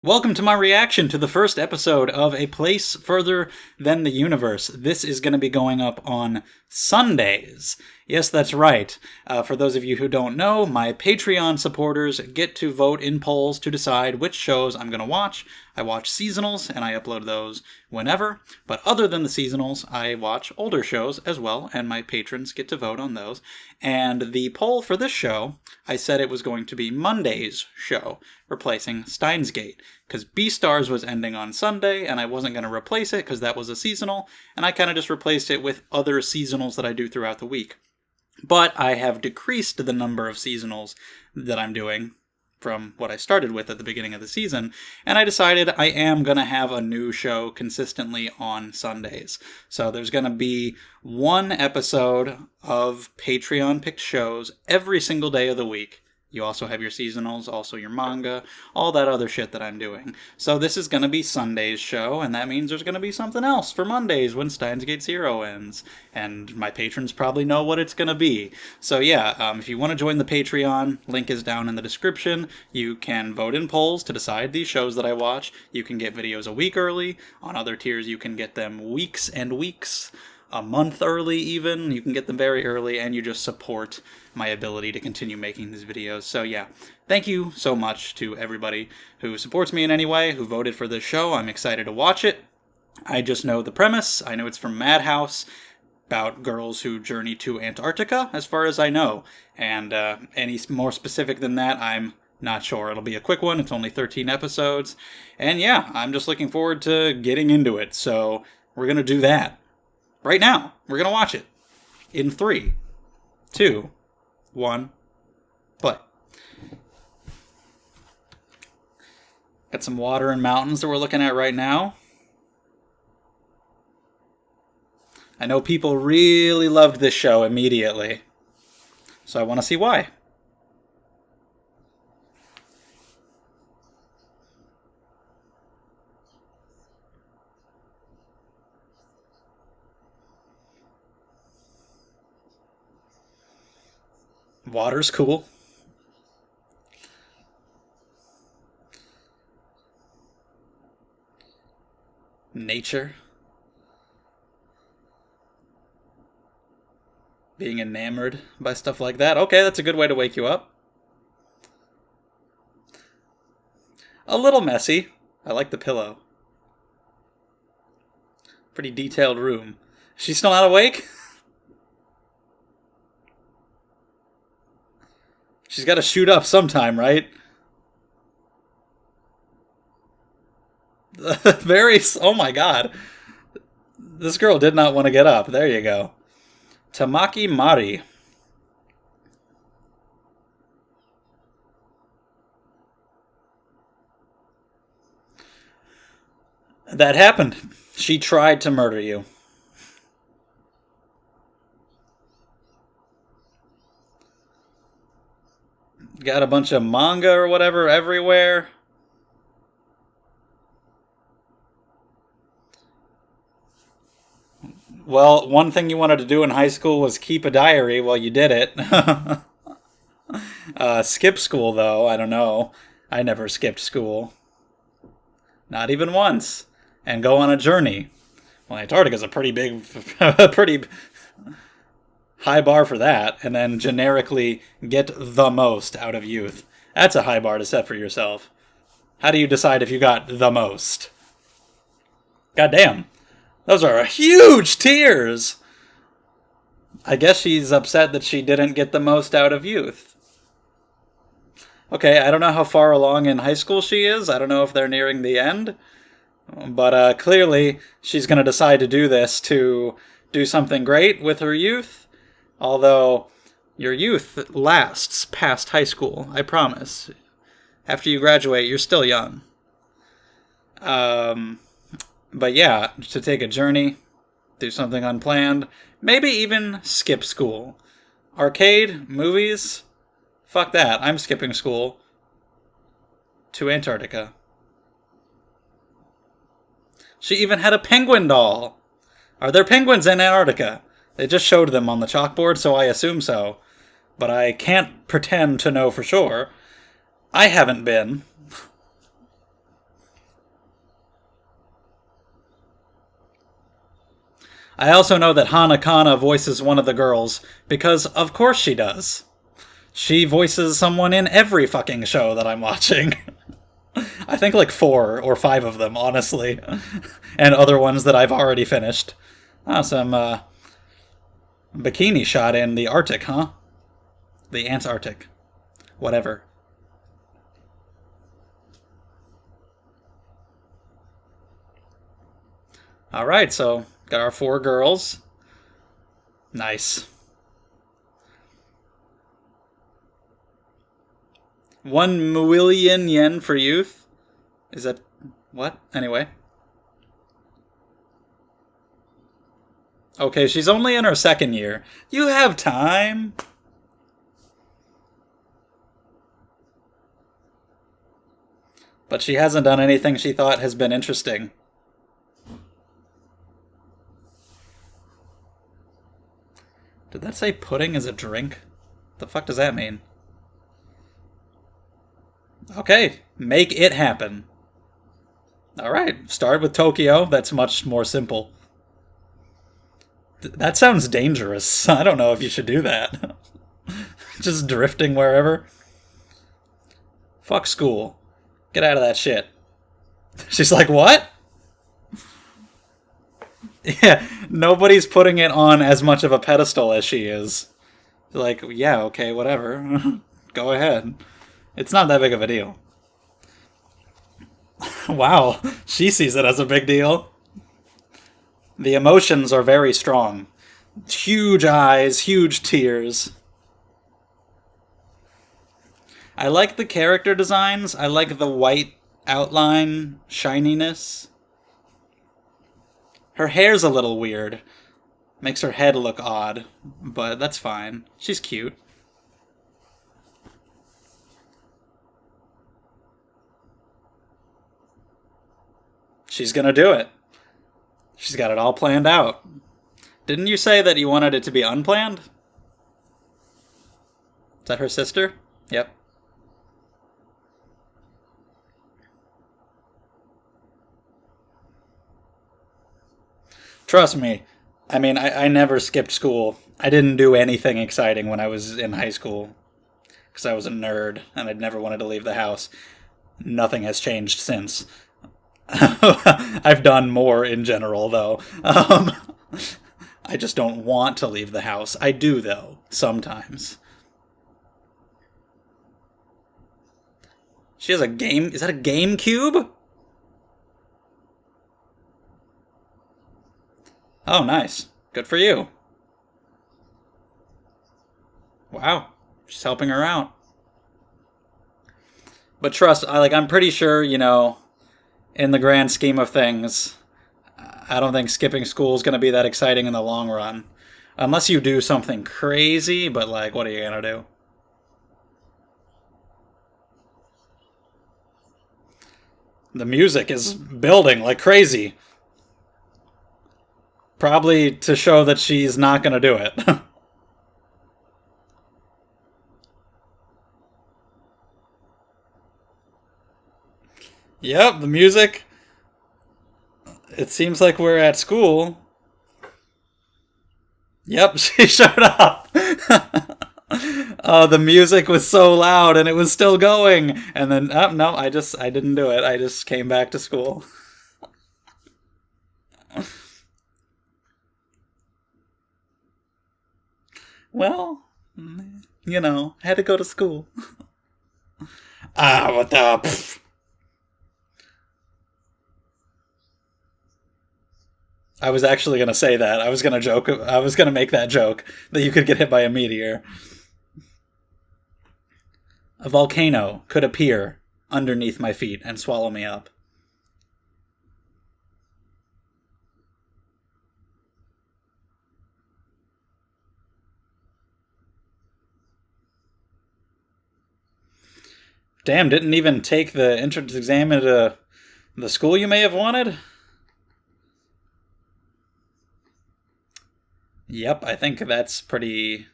Welcome to my reaction to the first episode of A Place Further Than the Universe. This is going to be going up on Sundays. Yes, that's right. For those of you who don't know, my Patreon supporters get to vote in polls to decide which shows I'm going to watch. I watch seasonals, and I upload those whenever. But other than the seasonals, I watch older shows as well, and my patrons get to vote on those. And the poll for this show, I said it was going to be Monday's show, replacing Steins Gate, because Beastars was ending on Sunday, and I wasn't going to replace it because that was a seasonal, and I kind of just replaced it with other seasonals that I do throughout the week. But I have decreased the number of seasonals that I'm doing from what I started with at the beginning of the season, and I decided I am going to have a new show consistently on Sundays. So there's going to be one episode of Patreon-picked shows every single day of the week. You also have your seasonals, also your manga, all that other shit that I'm doing. So this is going to be Sunday's show, and that means there's going to be something else for Mondays when Steins Gate Zero ends. And my patrons probably know what it's going to be. So yeah, if you want to join the Patreon, link is down in the description. You can vote in polls to decide these shows that I watch. You can get videos a week early. On other tiers, you can get them weeks and weeks. A month early even. You can get them very early, and you just support my ability to continue making these videos. So yeah, thank you so much to everybody who supports me in any way, who voted for this show. I'm excited to watch it. I just know the premise. I know it's from Madhouse, about girls who journey to Antarctica, as far as I know. And any more specific than that, I'm not sure. It'll be a quick one. It's only 13 episodes. And yeah, I'm just looking forward to getting into it. So we're going to do that. Right now, we're going to watch it. In 3, 2, 1, play. Got some water and mountains that we're looking at right now. I know people really loved this show immediately, so I want to see why. Water's cool. Nature. Being enamored by stuff like that. Okay, that's a good way to wake you up. A little messy. I like the pillow. Pretty detailed room. She's still not awake? She's got to shoot up sometime, right? Oh my god. This girl did not want to get up. There you go. Tamaki Mari. That happened. She tried to murder you. Got a bunch of manga or whatever everywhere. Well, one thing you wanted to do in high school was keep a diary. Well, you did it. Skip school, though. I don't know. I never skipped school. Not even once. And go on a journey. Well, Antarctica's a pretty big, pretty high bar for that, and then generically get the most out of youth. That's a high bar to set for yourself. How do you decide if you got the most? Goddamn. Those are huge tears! I guess she's upset that she didn't get the most out of youth. Okay, I don't know how far along in high school she is. I don't know if they're nearing the end. But clearly, she's going to decide to do this to do something great with her youth. Although, your youth lasts past high school, I promise. After you graduate, you're still young. But yeah, to take a journey, do something unplanned, maybe even skip school. Arcade, movies, fuck that, I'm skipping school. To Antarctica. She even had a penguin doll. Are there penguins in Antarctica? They just showed them on the chalkboard, so I assume so. But I can't pretend to know for sure. I haven't been. I also know that Hana Kana voices one of the girls, because of course she does. She voices someone in every fucking show that I'm watching. I think like 4 or 5 of them, honestly. And other ones that I've already finished. Ah, some bikini shot in the Arctic, huh? The Antarctic. Whatever. Alright, so got our 4 girls. Nice. 1 million yen for youth? Is that... what? Anyway. Okay, she's only in her 2nd year. You have time. But she hasn't done anything she thought has been interesting. Did that say pudding is a drink? The fuck does that mean? Okay, make it happen. Alright, start with Tokyo. That's much more simple. That sounds dangerous. I don't know if you should do that. Just drifting wherever. Fuck school. Get out of that shit. She's like, what? Yeah, nobody's putting it on as much of a pedestal as she is. Like, yeah, okay, whatever. Go ahead. It's not that big of a deal. Wow, she sees it as a big deal. The emotions are very strong. Huge eyes, huge tears. I like the character designs. I like the white outline shininess. Her hair's a little weird. Makes her head look odd, but that's fine. She's cute. She's gonna do it. She's got it all planned out. Didn't you say that you wanted it to be unplanned? Is that her sister? Yep. Trust me. I mean, I never skipped school. I didn't do anything exciting when I was in high school. Because I was a nerd and I'd never wanted to leave the house. Nothing has changed since. I've done more in general, though. I just don't want to leave the house. I do, though, sometimes. She has a game... Is that a GameCube? Oh, nice. Good for you. Wow. She's helping her out. But trust, I'm pretty sure, in the grand scheme of things, I don't think skipping school is going to be that exciting in the long run. Unless you do something crazy, but, what are you going to do? The music is building like crazy. Probably to show that she's not going to do it. Yep, the music. It seems like we're at school. Yep, she showed up. Oh, the music was so loud and it was still going. And then, oh, no, I didn't do it. I just came back to school. Well, had to go to school. Ah, what the... Pfft. I was actually going to say that. I was going to joke. I was going to make that joke that you could get hit by a meteor. A volcano could appear underneath my feet and swallow me up. Damn, didn't even take the entrance exam into the school you may have wanted? Yep, I think that's pretty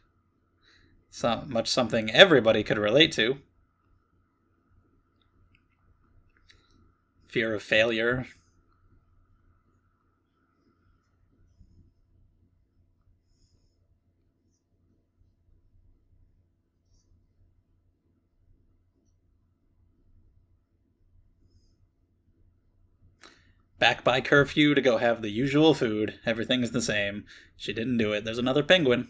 much something everybody could relate to. Fear of failure. Back by curfew to go have the usual food. Everything's the same. She didn't do it. There's another penguin.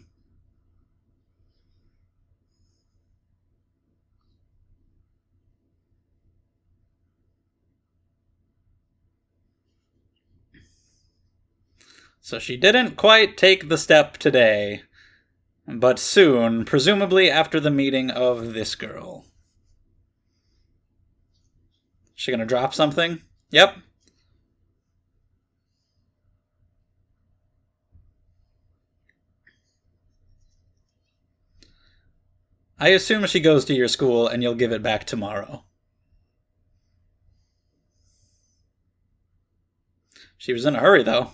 So she didn't quite take the step today, but soon, presumably after the meeting of this girl. She gonna drop something? Yep. I assume she goes to your school and you'll give it back tomorrow. She was in a hurry, though.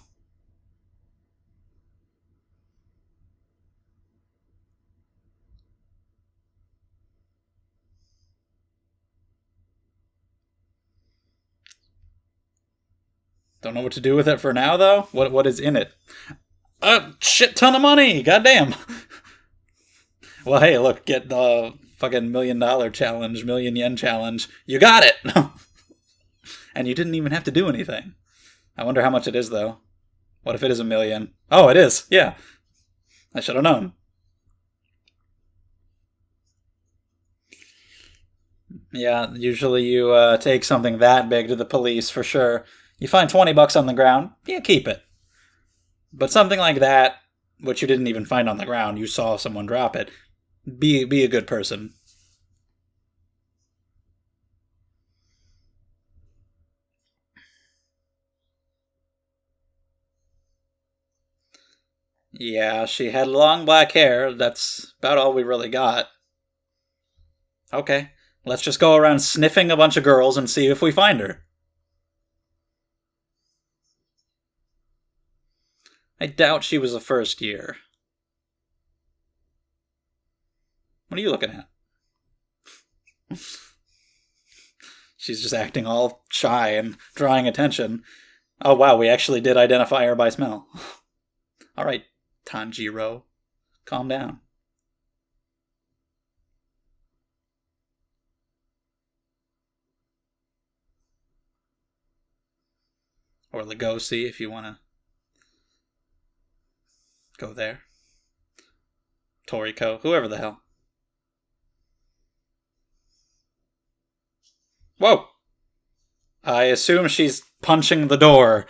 Don't know what to do with it for now, though. What is in it? A shit ton of money! Goddamn! Well, hey, look, get the fucking $1,000,000 challenge, million yen challenge. You got it! And you didn't even have to do anything. I wonder how much it is, though. What if it is 1,000,000? Oh, it is. Yeah. I should have known. Yeah, usually you take something that big to the police for sure. You find $20 on the ground, yeah, keep it. But something like that, which you didn't even find on the ground, you saw someone drop it. Be a good person. Yeah, she had long black hair. That's about all we really got. Okay, let's just go around sniffing a bunch of girls and see if we find her. I doubt she was a first year. What are you looking at? She's just acting all shy and drawing attention. Oh wow, we actually did identify her by smell. Alright, Tanjiro. Calm down. Or Legosi if you want to go there. Toriko, whoever the hell. Whoa! I assume she's punching the door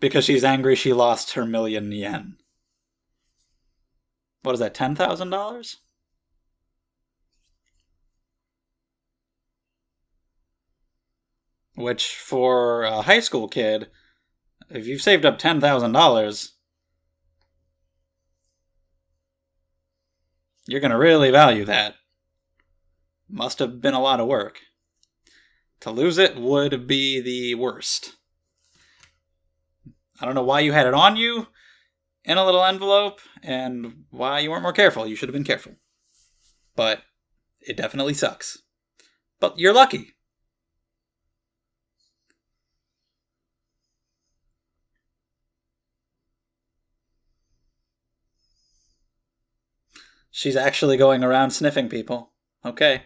because she's angry she lost her 1,000,000 yen. What is that, $10,000? Which, for a high school kid, if you've saved up $10,000, you're going to really value that. Must have been a lot of work. To lose it would be the worst. I don't know why you had it on you in a little envelope and why you weren't more careful. You should have been careful. But it definitely sucks. But you're lucky. She's actually going around sniffing people. Okay.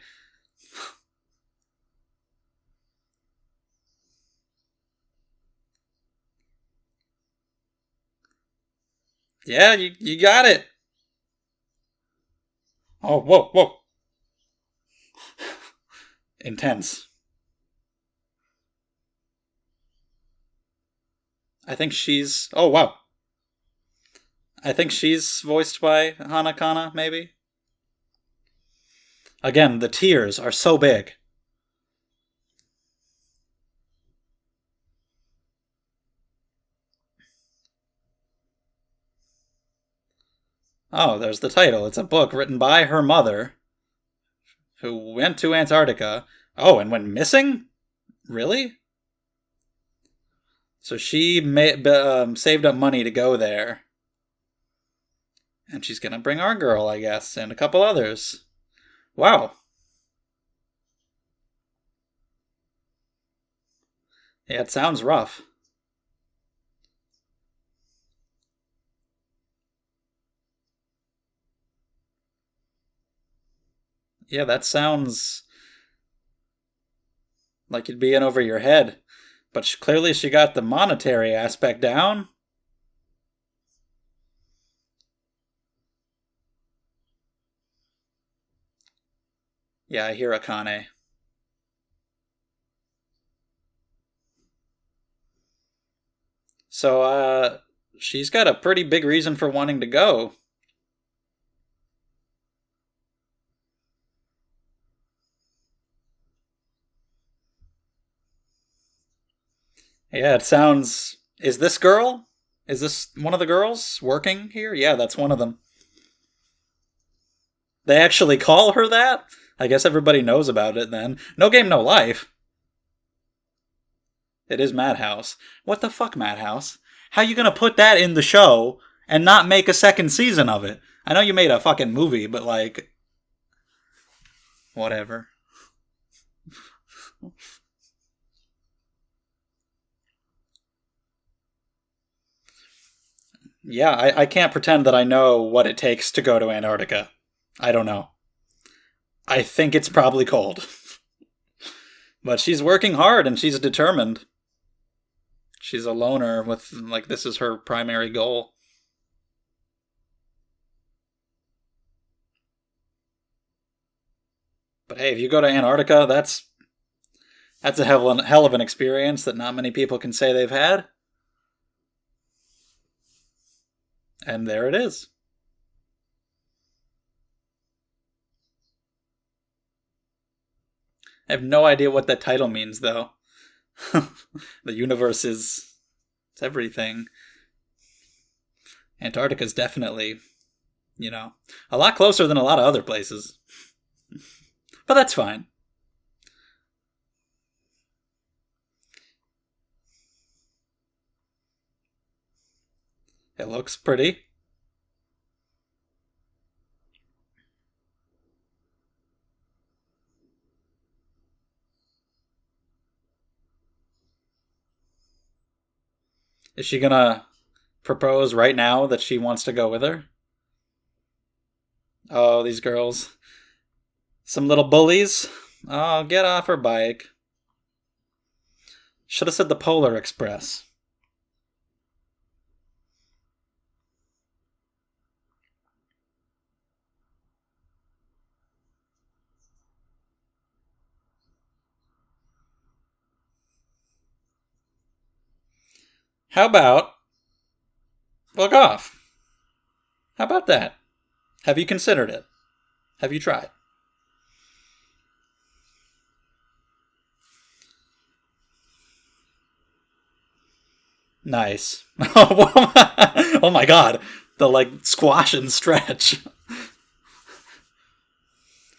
Yeah, you got it. Oh, whoa. Intense. I think she's... Oh, wow. I think she's voiced by Hanakana, maybe? Again, the tears are so big. Oh, there's the title. It's a book written by her mother, who went to Antarctica. Oh, and went missing? Really? So she saved up money to go there. And she's gonna bring our girl, I guess, and a couple others. Wow. Yeah, it sounds rough. Yeah, that sounds like you'd be in over your head. But clearly she got the monetary aspect down. Yeah, I hear Akane. So, she's got a pretty big reason for wanting to go. Yeah, it sounds. Is this girl? Is this one of the girls working here? Yeah, that's one of them. They actually call her that? I guess everybody knows about it then. No Game, No Life. It is Madhouse. What the fuck, Madhouse? How you gonna put that in the show and not make a second season of it? I know you made a fucking movie, but like. Whatever. Yeah, I can't pretend that I know what it takes to go to Antarctica. I don't know. I think it's probably cold. But she's working hard and she's determined. She's a loner with, like, this is her primary goal. But hey, if you go to Antarctica, that's a hell of an experience that not many people can say they've had. And there it is. I have no idea what that title means, though. The universe is it's everything. Antarctica's definitely, a lot closer than a lot of other places. But that's fine. It looks pretty. Is she gonna propose right now that she wants to go with her? Oh, these girls. Some little bullies. Oh, get off her bike. Should have said the Polar Express. How about fuck off? How about that? Have you considered it? Have you tried? Nice. Oh my god. The like squash and stretch.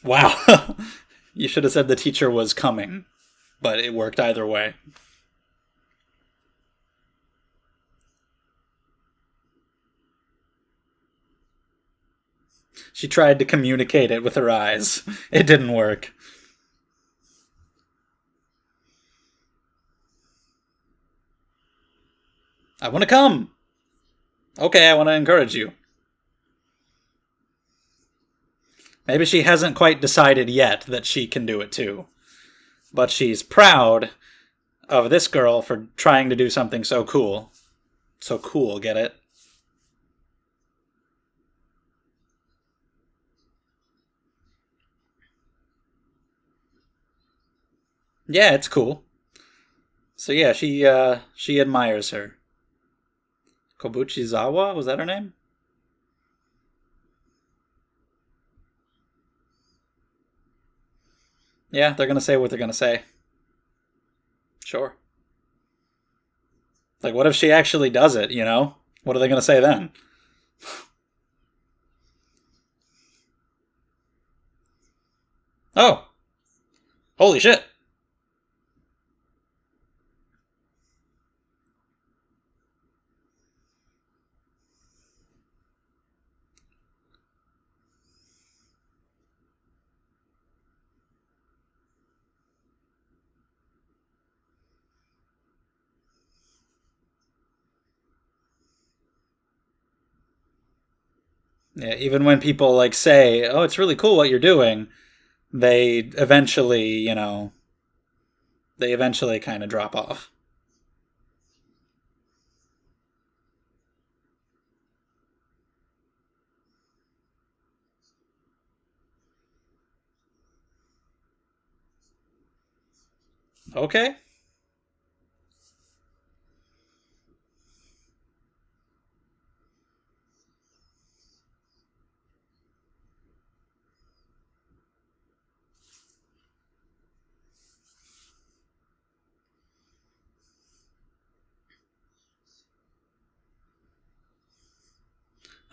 Wow. You should have said the teacher was coming, but it worked either way. She tried to communicate it with her eyes. It didn't work. I want to come. Okay, I want to encourage you. Maybe she hasn't quite decided yet that she can do it too. But she's proud of this girl for trying to do something so cool. So cool, get it? Yeah, it's cool. So yeah, she admires her. Kobuchizawa, was that her name? Yeah, they're gonna say what they're gonna say. Sure. Like, what if she actually does it, you know? What are they gonna say then? Oh, holy shit. Yeah, even when people like say, "Oh, it's really cool what you're doing," they eventually, they eventually kind of drop off. Okay.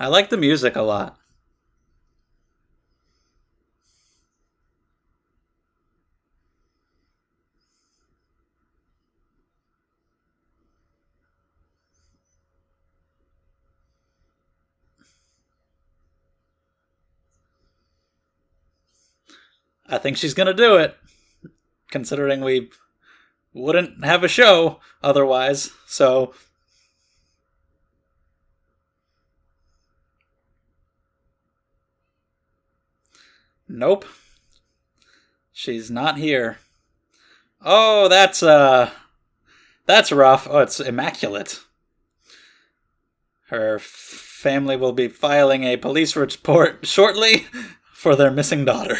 I like the music a lot. I think she's gonna do it, considering we wouldn't have a show otherwise. So, nope, she's not here. Oh, that's rough. Oh, it's immaculate. Her family will be filing a police report shortly for their missing daughter.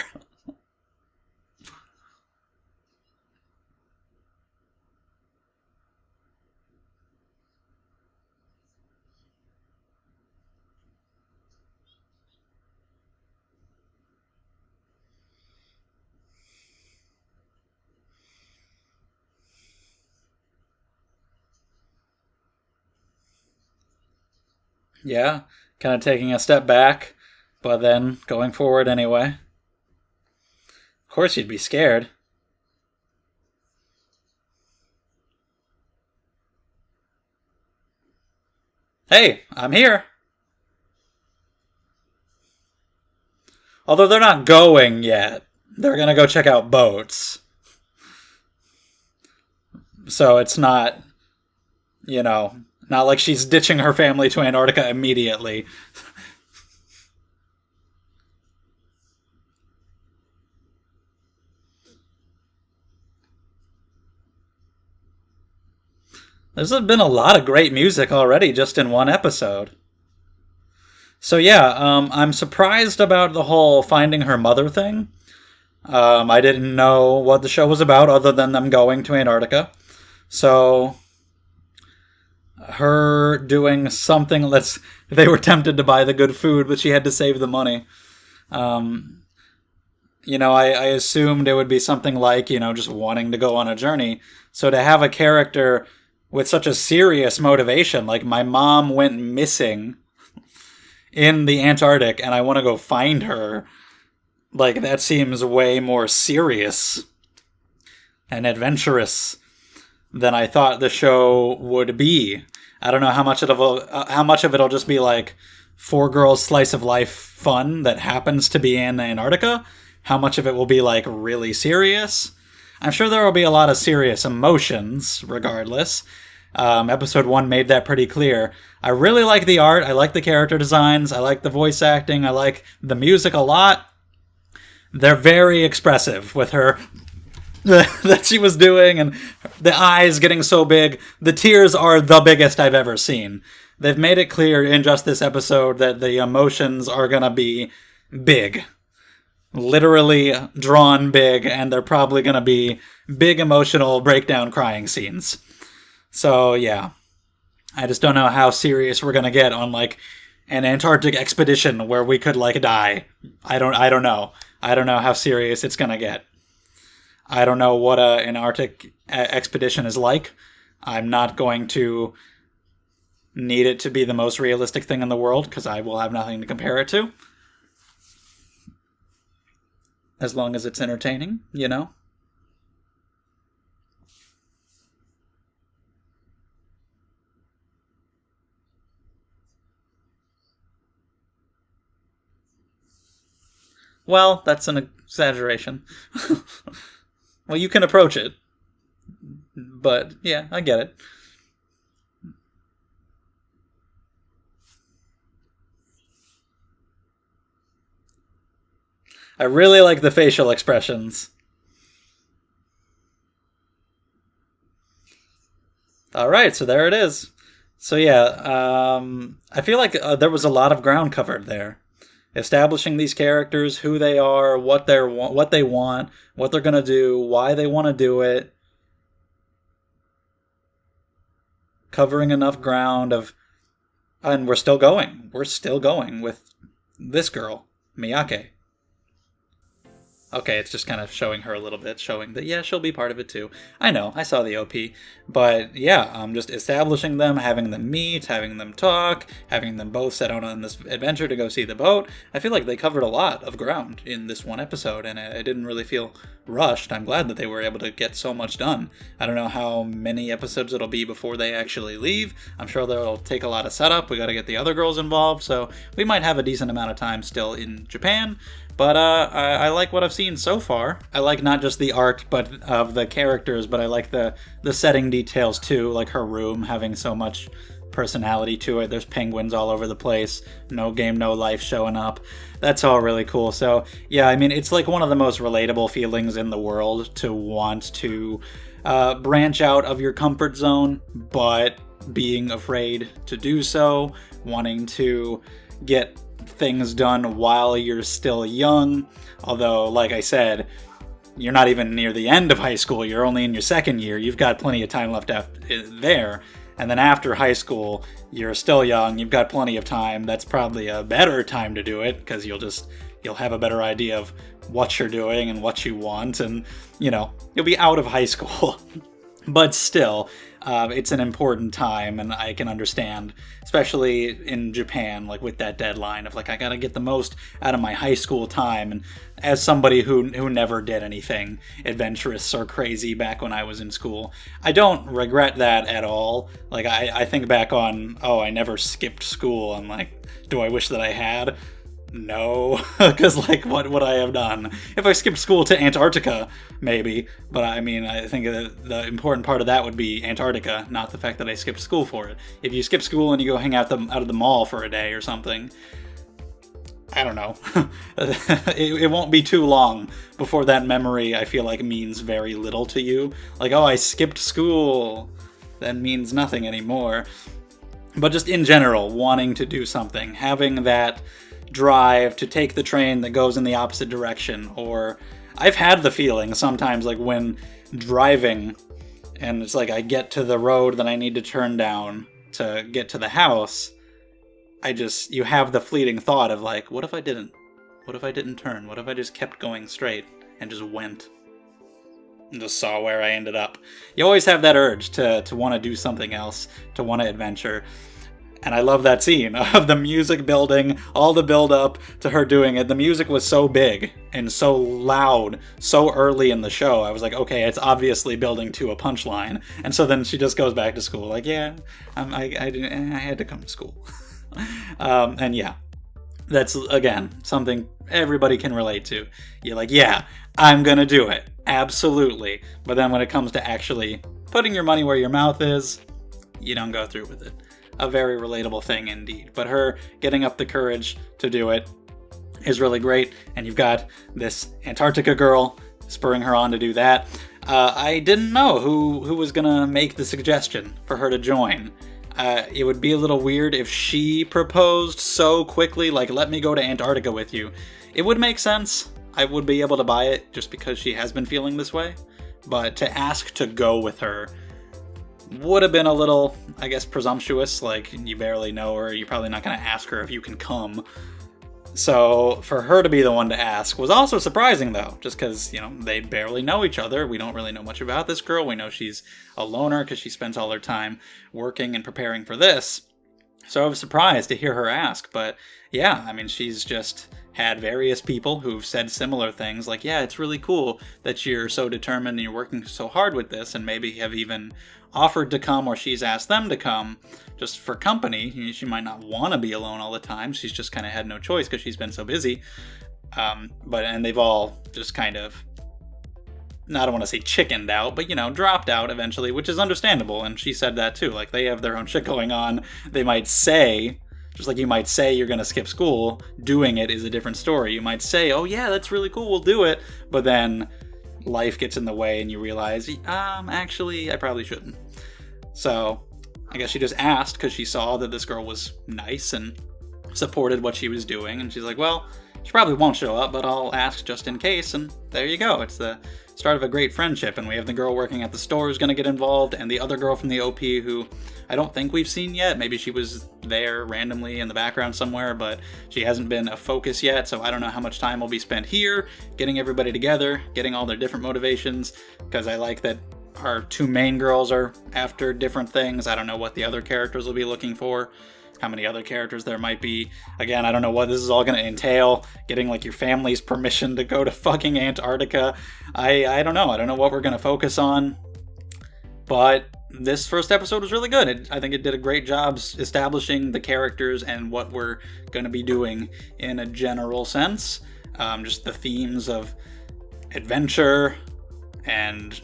Yeah, kind of taking a step back, but then going forward anyway. Of course, you'd be scared. Hey, I'm here. Although they're not going yet. They're gonna go check out boats. So it's not, you know, not like she's ditching her family to Antarctica immediately. There's been a lot of great music already just in one episode. So yeah, I'm surprised about the whole finding her mother thing. I didn't know what the show was about other than them going to Antarctica. So her doing something. Let's. They were tempted to buy the good food, but she had to save the money. Um, I assumed it would be something like just wanting to go on a journey. So to have a character with such a serious motivation, like my mom went missing in the Antarctic, and I want to go find her. Like that seems way more serious and adventurous than I thought the show would be. I don't know how much of it'll just be like four girls slice of life fun that happens to be in Antarctica. How much of it will be like really serious? I'm sure there will be a lot of serious emotions, regardless. Episode 1 made that pretty clear. I really like the art. I like the character designs. I like the voice acting. I like the music a lot. They're very expressive with her that she was doing, and the eyes getting so big. The tears are the biggest I've ever seen. They've made it clear in just this episode that the emotions are gonna be big. Literally drawn big, and they're probably gonna be big emotional breakdown crying scenes. So yeah. I just don't know how serious we're gonna get on like an Antarctic expedition where we could like die. I don't know. I don't know how serious it's gonna get. I don't know what an Arctic expedition is like. I'm not going to need it to be the most realistic thing in the world because I will have nothing to compare it to. As long as it's entertaining, Well, that's an exaggeration. Well, you can approach it. But, yeah, I get it. I really like the facial expressions. All right, so there it is. So yeah, I feel like there was a lot of ground covered there, establishing these characters, who they are, what they want, what they're gonna do, why they want to do it. covering enough ground and we're still going. We're still going with this girl, Miyake. Okay, it's just kind of showing her a little bit, showing that, yeah, she'll be part of it too. I know, I saw the OP. But yeah, just establishing them, having them meet, having them talk, having them both set out on this adventure to go see the boat. I feel like they covered a lot of ground in this one episode, and it didn't really feel rushed. I'm glad that they were able to get so much done. I don't know how many episodes it'll be before they actually leave. I'm sure that'll take a lot of setup. We gotta get the other girls involved, so we might have a decent amount of time still in Japan. But I like what I've seen so far. I like not just the art but of the characters, but I like the setting details too, like her room having so much personality to it. There's penguins all over the place, no game, no life showing up. That's all really cool. So yeah, I mean, it's like one of the most relatable feelings in the world to want to branch out of your comfort zone, but being afraid to do so, wanting to get things done while you're still young. Although, like I said, you're not even near the end of high school, you're only in your second year. You've got plenty of time left there. And then after high school, you're still young, you've got plenty of time. That's probably a better time to do it, because you'll have a better idea of what you're doing and what you want, and you'll be out of high school. But still, it's an important time, and I can understand, especially in Japan, like with that deadline of like, I gotta get the most out of my high school time. And as somebody who never did anything adventurous or crazy back when I was in school, I don't regret that at all. Like, I think back on, I never skipped school. I'm like, do I wish that I had? No, because like, what would I have done if I skipped school to Antarctica? Maybe, but I mean, I think the important part of that would be Antarctica, not the fact that I skipped school for it. If you skip school and you go hang out of the mall for a day or something, I don't know. It won't be too long before that memory, I feel like, means very little to you. Like, I skipped school, that means nothing anymore. But just in general, wanting to do something, having that drive to take the train that goes in the opposite direction. Or I've had the feeling sometimes, like when driving and it's like I get to the road that I need to turn down to get to the house, you have the fleeting thought of like, what if I didn't turn? What if I just kept going straight and just went and just saw where I ended up? You always have that urge to want to do something else, to want to adventure. And I love that scene of the music building, all the build up to her doing it. The music was so big and so loud so early in the show. I was like, okay, it's obviously building to a punchline. And so then she just goes back to school like, yeah, I had to come to school. And yeah, that's, again, something everybody can relate to. You're like, yeah, I'm gonna do it. Absolutely. But then when it comes to actually putting your money where your mouth is, you don't go through with it. A very relatable thing indeed. But her getting up the courage to do it is really great. And you've got this Antarctica girl spurring her on to do that. I didn't know who was going to make the suggestion for her to join. It would be a little weird if she proposed so quickly, like, let me go to Antarctica with you. It would make sense. I would be able to buy it just because she has been feeling this way. But to ask to go with her would have been a little, I guess, presumptuous. Like, you barely know her, you're probably not going to ask her if you can come. So for her to be the one to ask was also surprising, though, just because, they barely know each other. We don't really know much about this girl. We know she's a loner because she spends all her time working and preparing for this. So I was surprised to hear her ask. But yeah, I mean, she's just had various people who've said similar things like, yeah, it's really cool that you're so determined and you're working so hard with this, and maybe have even offered to come, or she's asked them to come just for company. She might not want to be alone all the time. She's just kind of had no choice because she's been so busy. And they've all just kind of, I don't want to say chickened out, but, dropped out eventually, which is understandable. And she said that too. Like, they have their own shit going on. They might say, just like you might say you're going to skip school, doing it is a different story. You might say, oh yeah, that's really cool, we'll do it. But then life gets in the way and you realize, actually, I probably shouldn't. So I guess she just asked because she saw that this girl was nice and supported what she was doing. And she's like, well, She probably won't show up, but I'll ask just in case, and there you go. It's the start of a great friendship, and we have the girl working at the store who's going to get involved, and the other girl from the OP who I don't think we've seen yet. Maybe she was there randomly in the background somewhere, but she hasn't been a focus yet, so I don't know how much time will be spent here, getting everybody together, getting all their different motivations, because I like that our two main girls are after different things. I don't know what the other characters will be looking for, how many other characters there might be. Again, I don't know what this is all going to entail. Getting like your family's permission to go to fucking Antarctica. I don't know. I don't know what we're going to focus on. But this first episode was really good. I think it did a great job establishing the characters and what we're going to be doing in a general sense. Just the themes of adventure and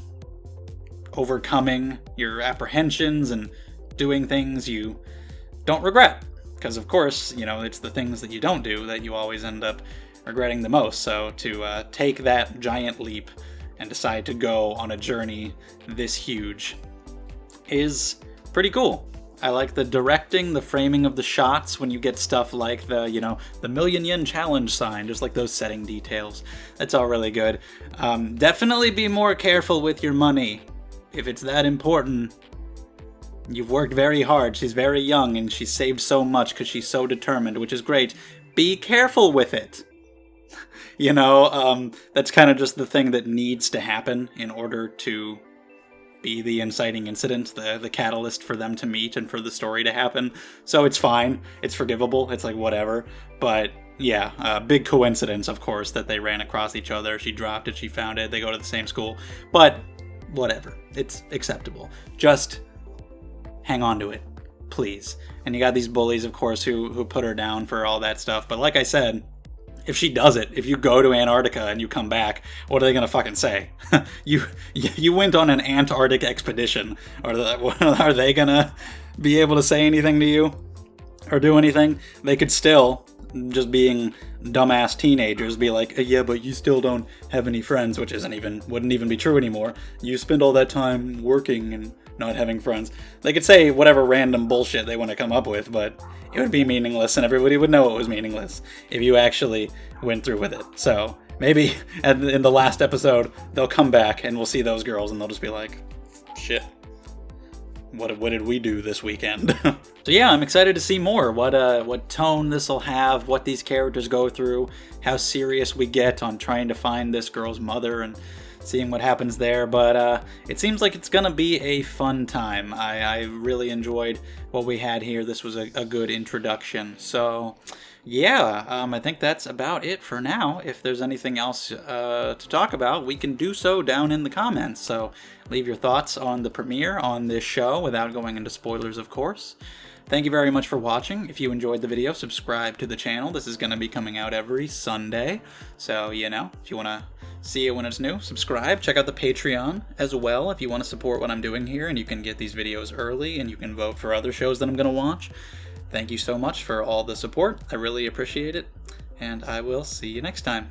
overcoming your apprehensions and doing things you don't regret, because of course, you know, it's the things that you don't do that you always end up regretting the most. So to take that giant leap and decide to go on a journey this huge is pretty cool. I like the directing, the framing of the shots when you get stuff like the, you know, the $1,000,000 challenge sign, just like those setting details. That's all really good. Definitely be more careful with your money. If it's that important, you've worked very hard. She's very young and she saved so much because she's so determined, which is great. Be careful with it. You know, that's kind of just the thing that needs to happen in order to be the inciting incident, the catalyst for them to meet and for the story to happen. So it's fine. It's forgivable. It's like whatever. But yeah, big coincidence, of course, that they ran across each other. She dropped it. She found it. They go to the same school. But whatever. It's acceptable. Just hang on to it, please. And you got these bullies, of course, who put her down for all that stuff. But like I said, if she does it, if you go to Antarctica and you come back, what are they gonna fucking say? you went on an Antarctic expedition. Are they gonna be able to say anything to you or do anything? They could still, just being dumbass teenagers, be like, yeah, but you still don't have any friends, which wouldn't even be true anymore. You spend all that time working and not having friends. They could say whatever random bullshit they want to come up with, but it would be meaningless and everybody would know it was meaningless if you actually went through with it. So maybe in the last episode, they'll come back and we'll see those girls and they'll just be like, shit, what did we do this weekend? So yeah, I'm excited to see more. What tone this will have, what these characters go through, how serious we get on trying to find this girl's mother and seeing what happens there. But it seems like it's gonna be a fun time. I really enjoyed what we had here. This was a good introduction. So yeah, I think that's about it for now. If there's anything else to talk about, we can do so down in the comments. So leave your thoughts on the premiere on this show without going into spoilers, of course. Thank you very much for watching. If you enjoyed the video, subscribe to the channel. This is going to be coming out every Sunday. So, you know, if you want to see it when it's new, subscribe. Check out the Patreon as well if you want to support what I'm doing here, and you can get these videos early and you can vote for other shows that I'm going to watch. Thank you so much for all the support. I really appreciate it, and I will see you next time.